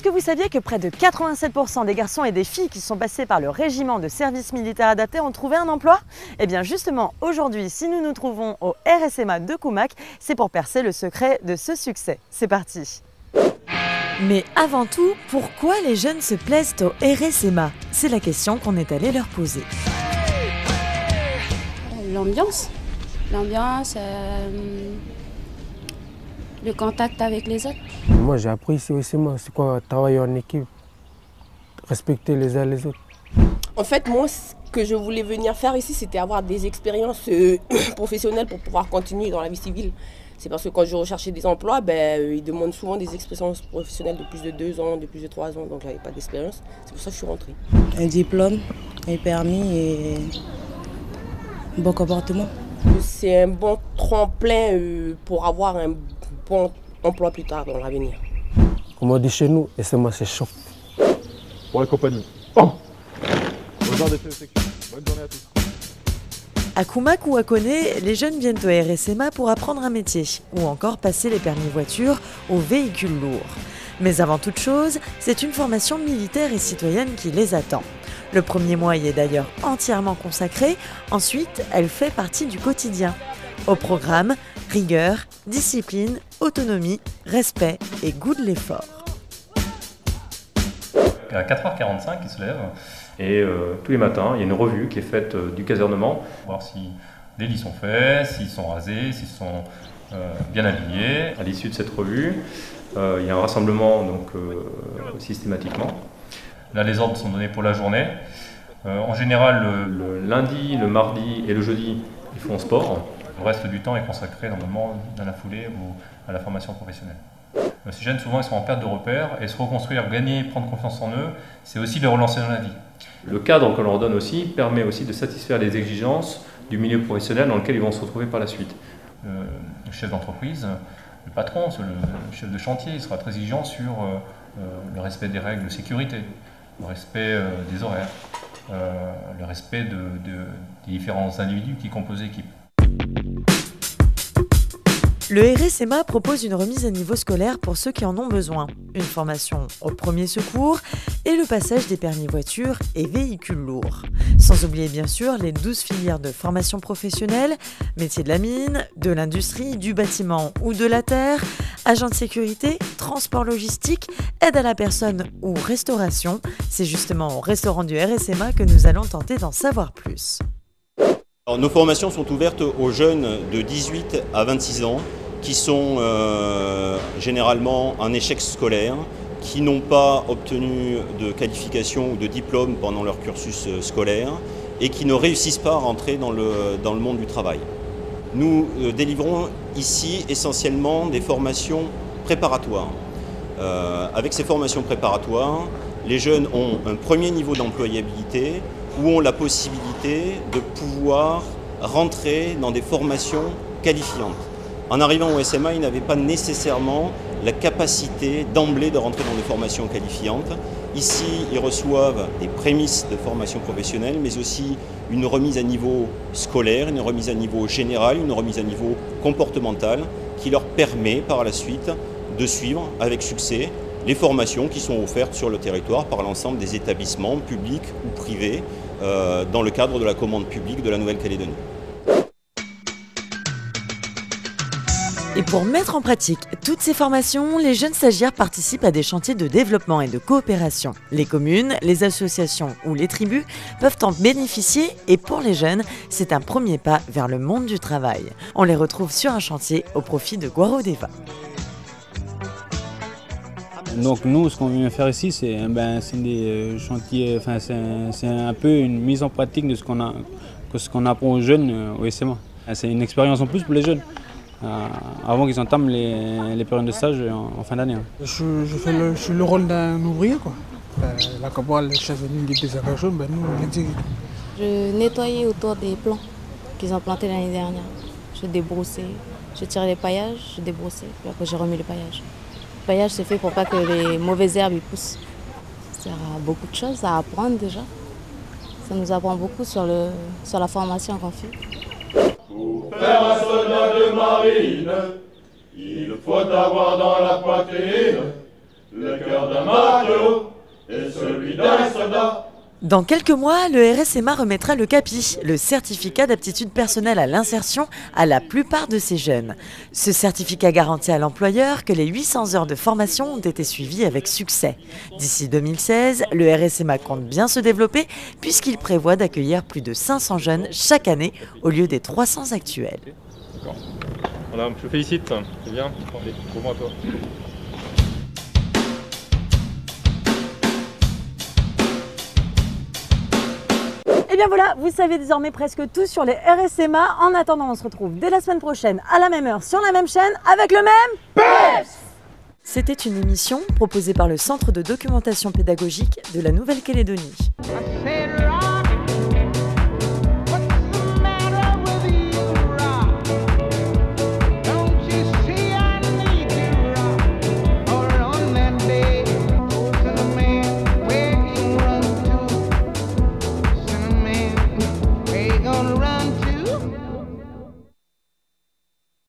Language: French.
Est-ce que vous saviez que près de 87% des garçons et des filles qui sont passés par le régiment de service militaire adapté ont trouvé un emploi? Eh bien justement, aujourd'hui, si nous nous trouvons au RSMA de Koumak, c'est pour percer le secret de ce succès. C'est parti! Mais avant tout, pourquoi les jeunes se plaisent au RSMA? C'est la question qu'on est allé leur poser. L'ambiance, le contact avec les autres. Moi j'ai appris ici au SMA, c'est quoi travailler en équipe, respecter les uns les autres. En fait, moi, ce que je voulais venir faire ici, c'était avoir des expériences professionnelles pour pouvoir continuer dans la vie civile. C'est parce que quand je recherchais des emplois, ils demandent souvent des expériences professionnelles de plus de 2 ans, de plus de 3 ans, donc j'avais pas d'expérience. C'est pour ça que je suis rentrée. Un diplôme, un permis et un bon comportement. C'est un bon tremplin pour avoir un bon emploi plus tard dans l'avenir. Comme on dit chez nous, SMA c'est chaud. Pour la compagnie. Oh, bonne journée à tous. À Koumak ou à Koné, les jeunes viennent au RSMA pour apprendre un métier ou encore passer les permis voiture aux véhicules lourds. Mais avant toute chose, c'est une formation militaire et citoyenne qui les attend. Le premier mois y est d'ailleurs entièrement consacré, ensuite elle fait partie du quotidien. Au programme, rigueur, discipline, autonomie, respect et goût de l'effort. À 4h45, ils se lèvent et tous les matins, il y a une revue qui est faite du casernement pour voir si les lits sont faits, s'ils sont rasés, s'ils sont bien alignés. À l'issue de cette revue, il y a un rassemblement donc, systématiquement. Là, les ordres sont donnés pour la journée. En général, le lundi, le mardi et le jeudi, ils font sport. Le reste du temps est consacré normalement dans la foulée à la formation professionnelle. Ces jeunes, souvent, ils sont en perte de repères et se reconstruire, gagner, prendre confiance en eux, c'est aussi les relancer dans la vie. Le cadre que l'on leur donne aussi permet aussi de satisfaire les exigences du milieu professionnel dans lequel ils vont se retrouver par la suite. Le chef d'entreprise, le patron, le chef de chantier, il sera très exigeant sur le respect des règles de sécurité, le respect des horaires, le respect des différents individus qui composent l'équipe. Le RSMA propose une remise à niveau scolaire pour ceux qui en ont besoin, une formation au premier secours et le passage des permis voitures et véhicules lourds. Sans oublier bien sûr les 12 filières de formation professionnelle, métiers de la mine, de l'industrie, du bâtiment ou de la terre, agent de sécurité, transport logistique, aide à la personne ou restauration. C'est justement au restaurant du RSMA que nous allons tenter d'en savoir plus. Alors, nos formations sont ouvertes aux jeunes de 18 à 26 ans qui sont généralement en échec scolaire, qui n'ont pas obtenu de qualification ou de diplôme pendant leur cursus scolaire et qui ne réussissent pas à rentrer dans le monde du travail. Nous délivrons ici essentiellement des formations préparatoires. Avec ces formations préparatoires, les jeunes ont un premier niveau d'employabilité où ont la possibilité de pouvoir rentrer dans des formations qualifiantes. En arrivant au SMA, ils n'avaient pas nécessairement la capacité d'emblée de rentrer dans des formations qualifiantes. Ici, ils reçoivent des prémices de formation professionnelle, mais aussi une remise à niveau scolaire, une remise à niveau général, une remise à niveau comportemental, qui leur permet par la suite de suivre avec succès les formations qui sont offertes sur le territoire par l'ensemble des établissements publics ou privés dans le cadre de la commande publique de la Nouvelle-Calédonie. Et pour mettre en pratique toutes ces formations, les jeunes stagiaires participent à des chantiers de développement et de coopération. Les communes, les associations ou les tribus peuvent en bénéficier et pour les jeunes, c'est un premier pas vers le monde du travail. On les retrouve sur un chantier au profit de Guarodeva. Donc nous, ce qu'on vient faire ici, c'est des chantiers, c'est un peu une mise en pratique de ce qu'on apprend aux jeunes au SMA. C'est une expérience en plus pour les jeunes, avant qu'ils entament les périodes de stage en fin d'année. Je suis le rôle d'un ouvrier, quoi. La cabale, les chefs venues des affaires chaudes, nous, on dit. Je nettoyais autour des plants qu'ils ont plantés l'année dernière. Je débroussais, je tirais les paillages, je débroussais, puis après j'ai remis le paillage. Le paillage, c'est fait pour pas que les mauvaises herbes y poussent. Ça sert à beaucoup de choses à apprendre déjà. Ça nous apprend beaucoup sur la formation qu'on fait. Pour faire un soldat de marine, il faut avoir dans la poitrine Le cœur d'un matelot est celui d'un soldat. Dans quelques mois, le RSMA remettra le CAPI, le certificat d'aptitude personnelle à l'insertion, à la plupart de ces jeunes. Ce certificat garantit à l'employeur que les 800 heures de formation ont été suivies avec succès. D'ici 2016, le RSMA compte bien se développer puisqu'il prévoit d'accueillir plus de 500 jeunes chaque année au lieu des 300 actuels. D'accord. Voilà, je te félicite, c'est bien. Allez, bon à toi. Et bien voilà, vous savez désormais presque tout sur les RSMA. En attendant, on se retrouve dès la semaine prochaine à la même heure sur la même chaîne avec le même PEPS. C'était une émission proposée par le Centre de documentation pédagogique de la Nouvelle-Calédonie.